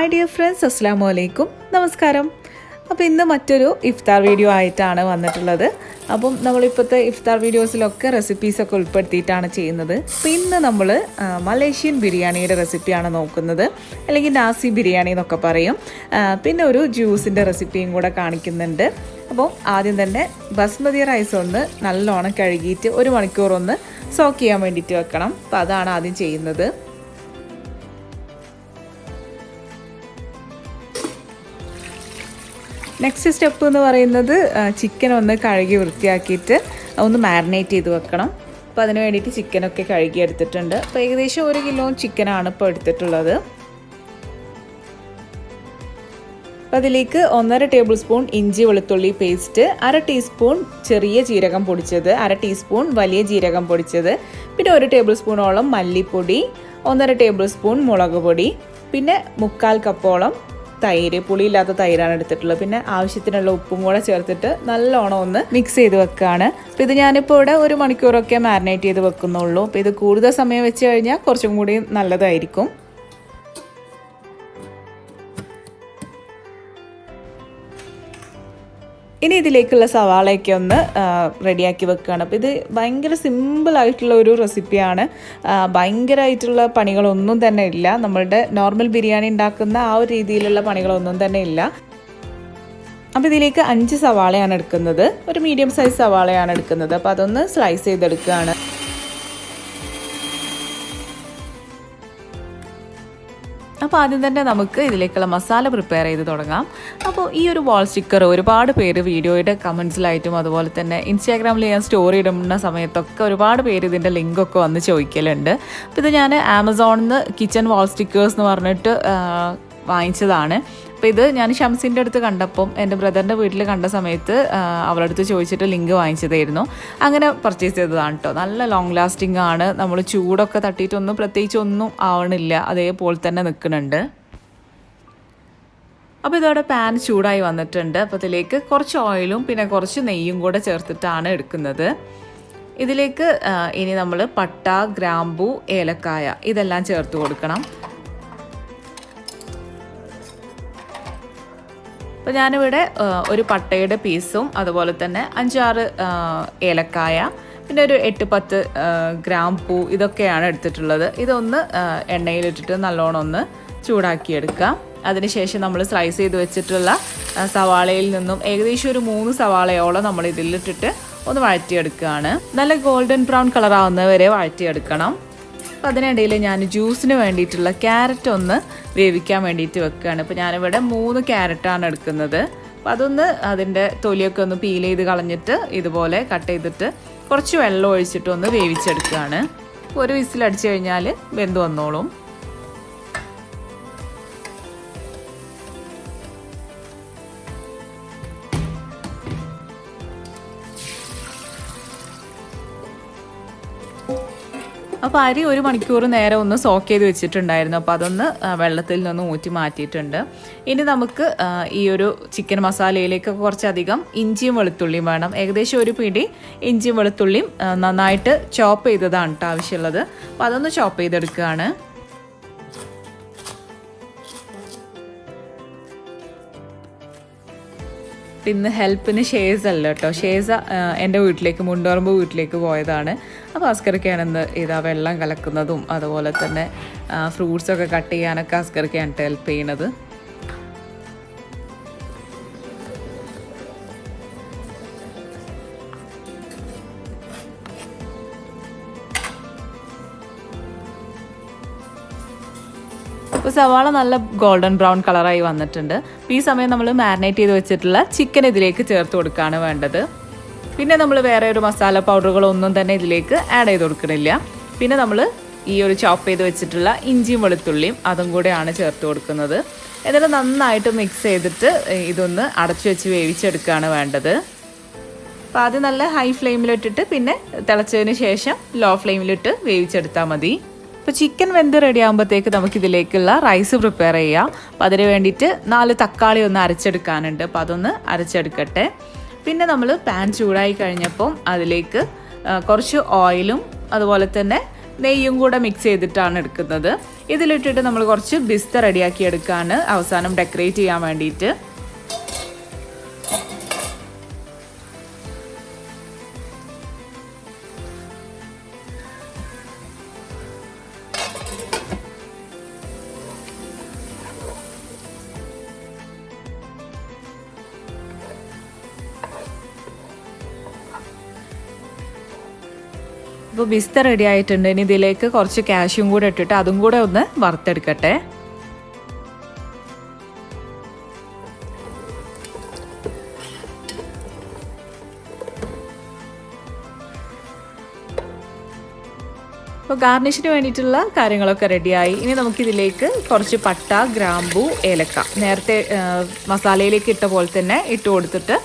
Hi dear friends, അസ്സലാമു അലൈക്കും, നമസ്കാരം. അപ്പോൾ ഇന്ന് മറ്റൊരു ഇഫ്താർ വീഡിയോ ആയിട്ടാണ് വന്നിട്ടുള്ളത്. അപ്പം നമ്മളിപ്പോഴത്തെ ഇഫ്താർ വീഡിയോസിലൊക്കെ റെസിപ്പീസൊക്കെ ഉൾപ്പെടുത്തിയിട്ടാണ് ചെയ്യുന്നത്. അപ്പോൾ ഇന്ന് നമ്മൾ മലേഷ്യൻ ബിരിയാണിയുടെ റെസിപ്പിയാണ് നോക്കുന്നത്, അല്ലെങ്കിൽ നാസി ബിരിയാണി എന്നൊക്കെ പറയും. പിന്നെ ഒരു ജ്യൂസിൻ്റെ റെസിപ്പിയും കൂടെ കാണിക്കുന്നുണ്ട്. അപ്പോൾ ആദ്യം തന്നെ ബസ്മതി റൈസ് ഒന്ന് നല്ലോണം കഴുകിയിട്ട് 1 മണിക്കൂർ ഒന്ന് സോക്ക് ചെയ്യാൻ വേണ്ടിയിട്ട് വെക്കണം. അപ്പോൾ അതാണ് ആദ്യം ചെയ്യുന്നത്. നെക്സ്റ്റ് സ്റ്റെപ്പ് എന്ന് പറയുന്നത് ചിക്കൻ ഒന്ന് കഴുകി വൃത്തിയാക്കിയിട്ട് ഒന്ന് മാരിനേറ്റ് ചെയ്ത് വെക്കണം. അപ്പോൾ അതിന് വേണ്ടിയിട്ട് ചിക്കനൊക്കെ കഴുകി എടുത്തിട്ടുണ്ട്. അപ്പോൾ ഏകദേശം 1 കിലോ ചിക്കനാണ് ഇപ്പോൾ എടുത്തിട്ടുള്ളത്. അപ്പോൾ അതിലേക്ക് 1.5 ടേബിൾ സ്പൂൺ ഇഞ്ചി വെളുത്തുള്ളി പേസ്റ്റ്, 1/2 ടീസ്പൂൺ ചെറിയ ജീരകം പൊടിച്ചത്, 1/2 ടീസ്പൂൺ വലിയ ജീരകം പൊടിച്ചത്, പിന്നെ 1 ടേബിൾ സ്പൂണോളം മല്ലിപ്പൊടി, 1.5 ടേബിൾ സ്പൂൺ മുളക് പൊടി, പിന്നെ 1/4 കപ്പോളം തൈര്, പുളിയില്ലാത്ത തൈരാണ് എടുത്തിട്ടുള്ളത്. പിന്നെ ആവശ്യത്തിനുള്ള ഉപ്പും കൂടെ ചേർത്തിട്ട് നല്ലോണം ഒന്ന് മിക്സ് ചെയ്ത് വെക്കുകയാണ്. അപ്പോൾ ഇത് ഞാനിപ്പോൾ ഇവിടെ 1 മണിക്കൂറൊക്കെ മാരിനേറ്റ് ചെയ്ത് വെക്കുന്നുള്ളൂ. അപ്പോൾ ഇത് കൂടുതൽ സമയം വെച്ച് കഴിഞ്ഞാൽ കുറച്ചും കൂടി നല്ലതായിരിക്കും. ഇനി ഇതിലേക്കുള്ള സവാളയൊക്കെ ഒന്ന് റെഡിയാക്കി വെക്കുകയാണ്. അപ്പോൾ ഇത് ഭയങ്കര സിമ്പിളായിട്ടുള്ള ഒരു റെസിപ്പിയാണ്. ഭയങ്കരമായിട്ടുള്ള പണികളൊന്നും തന്നെ ഇല്ല. നമ്മളുടെ നോർമൽ ബിരിയാണി ഉണ്ടാക്കുന്ന ആ ഒരു രീതിയിലുള്ള പണികളൊന്നും തന്നെ ഇല്ല. അപ്പോൾ ഇതിലേക്ക് 5 സവാളയാണ് എടുക്കുന്നത്. ഒരു മീഡിയം സൈസ് സവാളയാണ് എടുക്കുന്നത്. അപ്പോൾ അതൊന്ന് സ്ലൈസ് ചെയ്തെടുക്കുകയാണ്. അപ്പോൾ ആദ്യം തന്നെ നമുക്ക് ഇതിലേക്കുള്ള മസാല പ്രിപ്പയർ ചെയ്ത് തുടങ്ങാം. അപ്പോൾ ഈ ഒരു വാൾ സ്റ്റിക്കർ ഒരുപാട് പേര് വീഡിയോയുടെ കമൻസിലായിട്ടും അതുപോലെ തന്നെ ഇൻസ്റ്റാഗ്രാമിൽ ഞാൻ സ്റ്റോറി ഇടുന്ന സമയത്തൊക്കെ ഒരുപാട് പേര് ഇതിൻ്റെ ലിങ്കൊക്കെ വന്ന് ചോദിക്കലുണ്ട്. അപ്പോൾ ഇത് ഞാൻ ആമസോണിൽ നിന്ന് കിച്ചൺ വാൾ സ്റ്റിക്കേഴ്സ് എന്ന് പറഞ്ഞിട്ട് വാങ്ങിച്ചതാണ്. അപ്പോൾ ഇത് ഞാൻ ഷംസിൻ്റെ അടുത്ത് കണ്ടപ്പം എൻ്റെ ബ്രദറിൻ്റെ വീട്ടിൽ കണ്ട സമയത്ത് അവളുടെ അടുത്ത് ചോദിച്ചിട്ട് ലിങ്ക് വാങ്ങിച്ചതായിരുന്നു. അങ്ങനെ പർച്ചേസ് ചെയ്തതാണ് കേട്ടോ. നല്ല ലോങ് ലാസ്റ്റിംഗ് ആണ്. നമ്മൾ ചൂടൊക്കെ തട്ടിയിട്ടൊന്നും പ്രത്യേകിച്ച് ഒന്നും ആവണില്ല, അതേപോലെ തന്നെ നിൽക്കുന്നുണ്ട്. അപ്പോൾ ഇതോടെ പാൻ ചൂടായി വന്നിട്ടുണ്ട്. അപ്പോൾ ഇതിലേക്ക് കുറച്ച് ഓയിലും പിന്നെ കുറച്ച് നെയ്യും കൂടെ ചേർത്തിട്ടാണ് എടുക്കുന്നത്. ഇതിലേക്ക് ഇനി നമ്മൾ പട്ട, ഗ്രാമ്പൂ, ഏലക്കായ ഇതെല്ലാം ചേർത്ത് കൊടുക്കണം. അപ്പോൾ ഞാനിവിടെ ഒരു പട്ടയുടെ പീസും അതുപോലെ തന്നെ 5-6 ഏലക്കായ പിന്നെ ഒരു 8-10 ഗ്രാമ്പൂ ഇതൊക്കെയാണ് എടുത്തിട്ടുള്ളത്. ഇതൊന്ന് എണ്ണയിലിട്ടിട്ട് നല്ലോണം ഒന്ന് ചൂടാക്കിയെടുക്കാം. അതിനുശേഷം നമ്മൾ സ്ലൈസ് ചെയ്ത് വെച്ചിട്ടുള്ള സവാളയിൽ നിന്നും ഏകദേശം ഒരു 3 സവാളയോളം നമ്മൾ ഇതിലിട്ടിട്ട് ഒന്ന് വഴറ്റിയെടുക്കുകയാണ്. നല്ല ഗോൾഡൻ ബ്രൗൺ കളർ ആവുന്നവരെ വഴറ്റിയെടുക്കണം. അപ്പോൾ അതിനിടയിൽ ഞാൻ ജ്യൂസിന് വേണ്ടിയിട്ടുള്ള ക്യാരറ്റ് ഒന്ന് വേവിക്കാൻ വേണ്ടിയിട്ട് വെക്കുകയാണ്. ഇപ്പോൾ ഞാനിവിടെ 3 ക്യാരറ്റാണ് എടുക്കുന്നത്. അപ്പോൾ അതൊന്ന് അതിൻ്റെ തൊലിയൊക്കെ ഒന്ന് പീൽ ചെയ്ത് കളഞ്ഞിട്ട് ഇതുപോലെ കട്ട് ചെയ്തിട്ട് കുറച്ച് വെള്ളം ഒഴിച്ചിട്ട് ഒന്ന് വേവിച്ചെടുക്കുകയാണ്. ഒരു വിസിലടിച്ച് കഴിഞ്ഞാൽ വെന്ത് വന്നോളും. അപ്പോൾ അരി 1 മണിക്കൂർ നേരം ഒന്ന് സോക്ക് ചെയ്ത് വെച്ചിട്ടുണ്ടായിരുന്നു. അപ്പോൾ അതൊന്ന് വെള്ളത്തിൽ നിന്ന് ഊറ്റി മാറ്റിയിട്ടുണ്ട്. ഇനി നമുക്ക് ഈ ഒരു ചിക്കൻ മസാലയിലേക്ക് കുറച്ചധികം ഇഞ്ചിയും വെളുത്തുള്ളിയും വേണം. ഏകദേശം 1 പിടി ഇഞ്ചിയും വെളുത്തുള്ളിയും നന്നായിട്ട് ചോപ്പ് ചെയ്തതാണ് കേട്ടോ ആവശ്യമുള്ളത്. അപ്പോൾ അതൊന്ന് ചോപ്പ് ചെയ്തെടുക്കുകയാണ്. ഇന്ന് ഹെൽപ്പിന് ഷേസ് അല്ല കേട്ടോ. ഷേസ എൻ്റെ വീട്ടിലേക്ക് മുണ്ടോറമ്പ് വീട്ടിലേക്ക് പോയതാണ്. അപ്പോൾ അസ്കർക്കാണെന്ന് ഇതാ വെള്ളം കലക്കുന്നതും അതുപോലെ തന്നെ ഫ്രൂട്ട്സൊക്കെ കട്ട് ചെയ്യാനൊക്കെ അസ്കർക്കാണ് ഹെൽപ്പ് ചെയ്യുന്നത്. അപ്പോൾ സവാള നല്ല ഗോൾഡൻ ബ്രൗൺ കളറായി വന്നിട്ടുണ്ട്. ഈ സമയം നമ്മൾ മാരിനേറ്റ് ചെയ്ത് വെച്ചിട്ടുള്ള ചിക്കൻ ഇതിലേക്ക് ചേർത്ത് കൊടുക്കുകയാണ് വേണ്ടത്. പിന്നെ നമ്മൾ വേറെ ഒരു മസാല പൗഡറുകളൊന്നും തന്നെ ഇതിലേക്ക് ആഡ് ചെയ്ത് കൊടുക്കണില്ല. പിന്നെ നമ്മൾ ഈ ഒരു ചോപ്പ് ചെയ്ത് വെച്ചിട്ടുള്ള ഇഞ്ചിയും വെളുത്തുള്ളിയും അതും കൂടെയാണ് ചേർത്ത് കൊടുക്കുന്നത്. എന്നിട്ട് നന്നായിട്ട് മിക്സ് ചെയ്തിട്ട് ഇതൊന്ന് അടച്ചു വെച്ച് വേവിച്ചെടുക്കുകയാണ് വേണ്ടത്. അപ്പോൾ ആദ്യം നല്ല ഹൈ ഫ്ലെയിമിലിട്ടിട്ട് പിന്നെ തിളച്ചതിന് ശേഷം ലോ ഫ്ലെയിമിലിട്ട് വേവിച്ചെടുത്താൽ മതി. അപ്പോൾ ചിക്കൻ വെന്ത് റെഡി ആകുമ്പോഴത്തേക്ക് നമുക്കിതിലേക്കുള്ള റൈസ് പ്രിപ്പയർ ചെയ്യാം. അപ്പോൾ അതിന് വേണ്ടിയിട്ട് 4 തക്കാളി ഒന്ന് അരച്ചെടുക്കാനുണ്ട്. അപ്പോൾ അതൊന്ന് അരച്ചെടുക്കട്ടെ. പിന്നെ നമ്മൾ പാൻ ചൂടായി കഴിഞ്ഞപ്പം അതിലേക്ക് കുറച്ച് ഓയിലും അതുപോലെ തന്നെ നെയ്യും കൂടെ മിക്സ് ചെയ്തിട്ടാണ് എടുക്കുന്നത്. ഇതിലിട്ടിട്ട് നമ്മൾ കുറച്ച് ബിസ്ത റെഡിയാക്കി എടുക്കുകയാണ് അവസാനം ഡെക്കറേറ്റ് ചെയ്യാൻ വേണ്ടിയിട്ട്. ഇപ്പോൾ ബിസ്ത റെഡി ആയിട്ടുണ്ട്. ഇനി ഇതിലേക്ക് കുറച്ച് കാഷ്യും കൂടെ ഇട്ടിട്ട് അതും കൂടെ ഒന്ന് വറുത്തെടുക്കട്ടെ. അപ്പോൾ ഗാർണിഷിന് വേണ്ടിയിട്ടുള്ള കാര്യങ്ങളൊക്കെ റെഡിയായി. ഇനി നമുക്കിതിലേക്ക് കുറച്ച് പട്ട, ഗ്രാമ്പൂ, ഏലക്ക നേരത്തെ മസാലയിലേക്ക് ഇട്ട പോലെ തന്നെ ഇട്ട് കൊടുത്തിട്ട്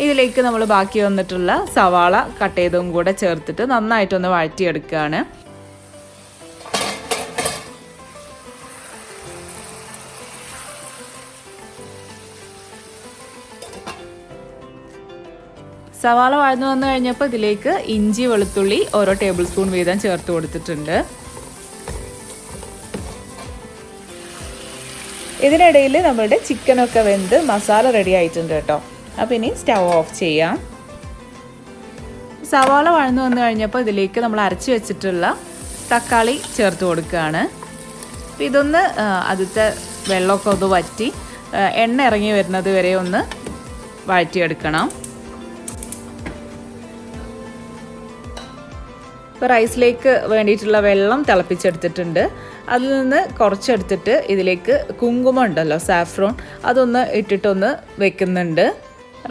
ഇതിലേക്ക് നമ്മൾ ബാക്കി വന്നിട്ടുള്ള സവാള കട്ട് ചെയ്തതും കൂടെ ചേർത്തിട്ട് നന്നായിട്ടൊന്ന് വഴറ്റിയെടുക്കുകയാണ്. സവാള വഴന്നു വന്നു കഴിഞ്ഞപ്പോൾ ഇതിലേക്ക് ഇഞ്ചി, വെളുത്തുള്ളി ഓരോ ടേബിൾ സ്പൂൺ വീതം ചേർത്ത് കൊടുത്തിട്ടുണ്ട്. ഇതിനിടയിൽ നമ്മളുടെ ചിക്കനൊക്കെ വെന്ത് മസാല റെഡി ആയിട്ടുണ്ട് കേട്ടോ. അപ്പോൾ ഇനി സ്റ്റവ് ഓഫ് ചെയ്യാം. സവാള വഴന്നു വന്നു കഴിഞ്ഞപ്പോൾ ഇതിലേക്ക് നമ്മൾ അരച്ച് വെച്ചിട്ടുള്ള തക്കാളി ചേർത്ത് കൊടുക്കുകയാണ്. അപ്പോൾ ഇതൊന്ന് ആദ്യത്തെ വെള്ളമൊക്കെ ഒന്ന് വറ്റി എണ്ണ ഇറങ്ങി വരുന്നത് വരെ ഒന്ന് വഴറ്റിയെടുക്കണം. ഇപ്പോൾ റൈസിലേക്ക് വേണ്ടിയിട്ടുള്ള വെള്ളം തിളപ്പിച്ചെടുത്തിട്ടുണ്ട്. അതിൽ നിന്ന് കുറച്ചെടുത്തിട്ട് ഇതിലേക്ക് കുങ്കുമം ഉണ്ടല്ലോ, സാഫ്രോൺ, അതൊന്ന് ഇട്ടിട്ടൊന്ന് വെക്കുന്നുണ്ട്.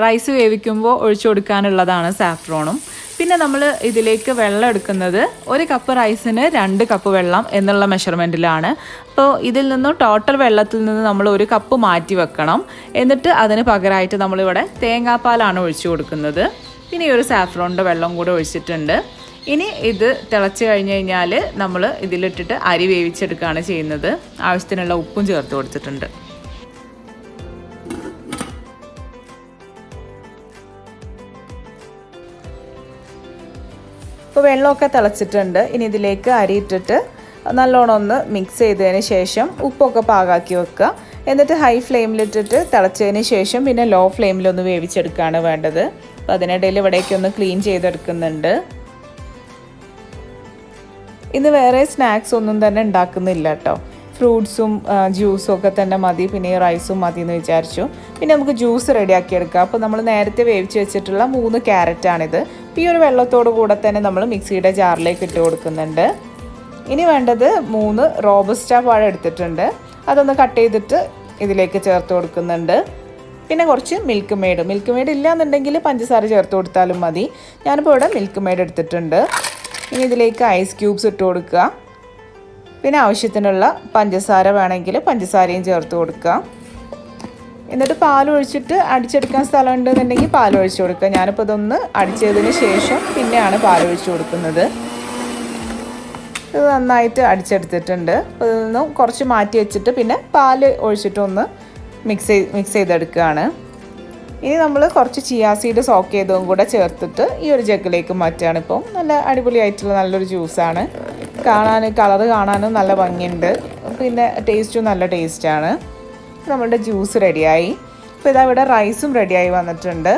റൈസ് വേവിക്കുമ്പോൾ ഒഴിച്ചു കൊടുക്കാനുള്ളതാണ് സാഫ്രോണും. പിന്നെ നമ്മൾ ഇതിലേക്ക് വെള്ളം എടുക്കുന്നത് 1 കപ്പ് റൈസിന് 2 കപ്പ് വെള്ളം എന്നുള്ള മെഷർമെൻറ്റിലാണ്. അപ്പോൾ ഇതിൽ നിന്നും ടോട്ടൽ വെള്ളത്തിൽ നിന്ന് നമ്മൾ 1 കപ്പ് മാറ്റി വെക്കണം. എന്നിട്ട് അതിന് പകരമായിട്ട് നമ്മളിവിടെ തേങ്ങാപ്പാലാണ് ഒഴിച്ചു കൊടുക്കുന്നത്. പിന്നെ ഈ ഒരു സാഫ്രോണിൻ്റെ വെള്ളം കൂടെ ഒഴിച്ചിട്ടുണ്ട്. ഇനി ഇത് തിളച്ച് കഴിഞ്ഞ് കഴിഞ്ഞാൽ നമ്മൾ ഇതിലിട്ടിട്ട് അരി വേവിച്ചെടുക്കുകയാണ് ചെയ്യുന്നത്. ആവശ്യത്തിനുള്ള ഉപ്പും ചേർത്ത് കൊടുത്തിട്ടുണ്ട്. ഇപ്പോൾ വെള്ളമൊക്കെ തിളച്ചിട്ടുണ്ട്. ഇനി ഇതിലേക്ക് അരി ഇട്ടിട്ട് നല്ലോണം ഒന്ന് മിക്സ് ചെയ്തതിന് ശേഷം ഉപ്പൊക്കെ പാകാക്കി വെക്കുക. എന്നിട്ട് ഹൈ ഫ്ലെയിമിലിട്ടിട്ട് തിളച്ചതിന് ശേഷം പിന്നെ ലോ ഫ്ലെയിമിലൊന്ന് വേവിച്ചെടുക്കുകയാണ് വേണ്ടത്. അപ്പോൾ അതിനിടയിൽ ഇവിടേക്കൊന്ന് ക്ലീൻ ചെയ്തെടുക്കുന്നുണ്ട്. ഇന്ന് വേറെ സ്നാക്സ് ഒന്നും തന്നെ ഉണ്ടാക്കുന്നില്ല കേട്ടോ. ഫ്രൂട്ട്സും ജ്യൂസും ഒക്കെ തന്നെ മതി, പിന്നെ റൈസും മതി എന്ന് വിചാരിച്ചു. പിന്നെ നമുക്ക് ജ്യൂസ് റെഡിയാക്കി എടുക്കാം. അപ്പോൾ നമ്മൾ നേരത്തെ വേവിച്ച് വെച്ചിട്ടുള്ള 3 ക്യാരറ്റാണിത്. ഈ ഒരു വെള്ളത്തോട് കൂടെ തന്നെ നമ്മൾ മിക്സിയുടെ ജാറിലേക്ക് ഇട്ട് കൊടുക്കുന്നുണ്ട്. ഇനി വേണ്ടത് 3 റോബസ്റ്റ പഴം എടുത്തിട്ടുണ്ട്. അതൊന്ന് കട്ട് ചെയ്തിട്ട് ഇതിലേക്ക് ചേർത്ത് കൊടുക്കുന്നുണ്ട്. പിന്നെ കുറച്ച് മിൽക്ക് മെയ്ഡ് ഇല്ലയെന്നുണ്ടെങ്കിൽ പഞ്ചസാര ചേർത്ത് കൊടുത്താലും മതി. ഞാനിപ്പോൾ ഇവിടെ മിൽക്ക് മെയ്ഡ് എടുത്തിട്ടുണ്ട്. ഇനി ഇതിലേക്ക് ഐസ് ക്യൂബ്സ് ഇട്ട് കൊടുക്കുക. പിന്നെ ആവശ്യത്തിനുള്ള പഞ്ചസാര വേണമെങ്കിൽ പഞ്ചസാരയും ചേർത്ത് കൊടുക്കുക. എന്നിട്ട് പാൽ ഒഴിച്ചിട്ട് അടിച്ചെടുക്കാൻ സ്ഥലം ഉണ്ടെന്നുണ്ടെങ്കിൽ പാൽ ഒഴിച്ച് കൊടുക്കുക. ഞാനിപ്പോൾ ഇതൊന്ന് അടിച്ചതിന് ശേഷം പിന്നെയാണ് പാൽ ഒഴിച്ച് കൊടുക്കുന്നത്. ഇത് നന്നായിട്ട് അടിച്ചെടുത്തിട്ടുണ്ട്. അപ്പോൾ ഇതിൽ നിന്നും കുറച്ച് മാറ്റി വെച്ചിട്ട് പിന്നെ പാൽ ഒഴിച്ചിട്ടൊന്ന് മിക്സ് ചെയ്തെടുക്കുകയാണ്. ഇനി നമ്മൾ കുറച്ച് ചിയാ സീഡ് സോക്ക് ചെയ്തതും കൂടെ ചേർത്തിട്ട് ഈ ഒരു ജഗ്ഗിലേക്ക് മാറ്റുകയാണ്. ഇപ്പം നല്ല അടിപൊളിയായിട്ടുള്ള നല്ലൊരു ജ്യൂസാണ്. കളറ് കാണാനും നല്ല ഭംഗിയുണ്ട്. പിന്നെ ടേസ്റ്റും നല്ല ടേസ്റ്റാണ്. നമ്മളുടെ ജ്യൂസ് റെഡിയായി. അപ്പോൾ ഇതാ ഇവിടെ റൈസും റെഡിയായി വന്നിട്ടുണ്ട്.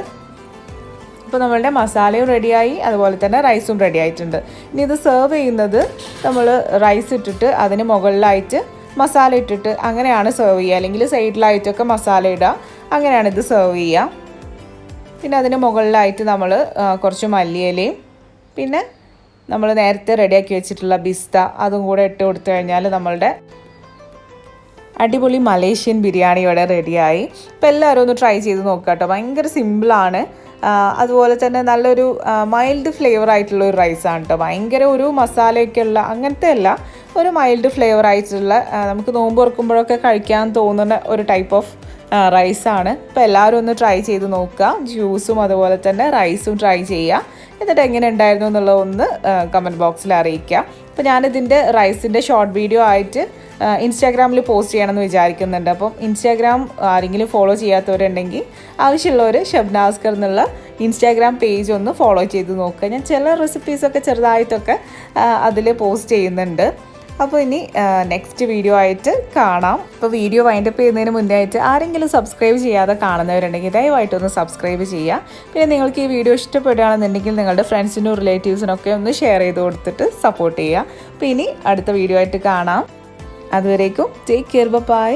അപ്പോൾ നമ്മളുടെ മസാലയും റെഡിയായി, അതുപോലെ തന്നെ റൈസും റെഡി ആയിട്ടുണ്ട്. ഇനി ഇത് സെർവ് ചെയ്യുന്നത് നമ്മൾ റൈസ് ഇട്ടിട്ട് അതിന് മുകളിലായിട്ട് മസാല ഇട്ടിട്ട് അങ്ങനെയാണ് സെർവ് ചെയ്യുക. അല്ലെങ്കിൽ സൈഡിലായിട്ടൊക്കെ മസാല ഇടുക, അങ്ങനെയാണ് ഇത് സെർവ് ചെയ്യുക. പിന്നെ അതിന് മുകളിലായിട്ട് നമ്മൾ കുറച്ച് മല്ലിയിലയും പിന്നെ നമ്മൾ നേരത്തെ റെഡിയാക്കി വെച്ചിട്ടുള്ള ബിസ്ത അതും കൂടെ ഇട്ട് കൊടുത്തു കഴിഞ്ഞാൽ നമ്മളുടെ അടിപൊളി മലേഷ്യൻ ബിരിയാണി ഇവിടെ റെഡിയായി. അപ്പോൾ എല്ലാവരും ഒന്ന് ട്രൈ ചെയ്ത് നോക്കുക കേട്ടോ. ഭയങ്കര സിമ്പിളാണ്. അതുപോലെ തന്നെ നല്ലൊരു മൈൽഡ് ഫ്ലേവർ ആയിട്ടുള്ള ഒരു റൈസാണ് കേട്ടോ. ഭയങ്കര ഒരു മസാലയൊക്കെ ഉള്ള അങ്ങനത്തെ അല്ല, ഒരു മൈൽഡ് ഫ്ലേവർ ആയിട്ടുള്ള നമുക്ക് നോമ്പ് തുറക്കുമ്പോഴൊക്കെ കഴിക്കാൻ തോന്നുന്ന ഒരു ടൈപ്പ് ഓഫ് റൈസാണ്. അപ്പോൾ എല്ലാവരും ഒന്ന് ട്രൈ ചെയ്ത് നോക്കുക. ജ്യൂസും അതുപോലെ തന്നെ റൈസും ട്രൈ ചെയ്യുക. എന്നിട്ട് എങ്ങനെ ഉണ്ടായിരുന്നു എന്നുള്ളതൊന്ന് കമൻറ്റ് ബോക്സിൽ അറിയിക്കുക. അപ്പോൾ ഞാനിതിൻ്റെ റൈസിൻ്റെ ഷോർട്ട് വീഡിയോ ആയിട്ട് ഇൻസ്റ്റാഗ്രാമിൽ പോസ്റ്റ് ചെയ്യണമെന്ന് വിചാരിക്കുന്നുണ്ട്. അപ്പം ഇൻസ്റ്റാഗ്രാം ആരെങ്കിലും ഫോളോ ചെയ്യാത്തവരുണ്ടെങ്കിൽ ആവശ്യമുള്ളവർ ഷബ്നാസ്കർ എന്നുള്ള ഇൻസ്റ്റാഗ്രാം പേജ് ഒന്ന് ഫോളോ ചെയ്ത് നോക്കുക. ഞാൻ ചില റെസിപ്പീസൊക്കെ ചെറുതായിട്ടൊക്കെ അതിൽ പോസ്റ്റ് ചെയ്യുന്നുണ്ട്. അപ്പോൾ ഇനി നെക്സ്റ്റ് വീഡിയോ ആയിട്ട് കാണാം. അപ്പോൾ വീഡിയോ വൈൻഡപ്പ് ചെയ്യുന്നതിന് മുന്നേ ആയിട്ട് ആരെങ്കിലും സബ്സ്ക്രൈബ് ചെയ്യാതെ കാണുന്നവരുണ്ടെങ്കിൽ ദയവായിട്ടൊന്ന് സബ്സ്ക്രൈബ് ചെയ്യുക. പിന്നെ നിങ്ങൾക്ക് ഈ വീഡിയോ ഇഷ്ടപ്പെടുകയാണെന്നുണ്ടെങ്കിൽ നിങ്ങളുടെ ഫ്രണ്ട്സിനും റിലേറ്റീവ്സിനും ഒക്കെ ഒന്ന് ഷെയർ ചെയ്ത് കൊടുത്തിട്ട് സപ്പോർട്ട് ചെയ്യുക. അപ്പോൾ ഇനി അടുത്ത വീഡിയോ ആയിട്ട് കാണാം. അതുവരേക്കും ടേക്ക് കെയർ, ബൈ.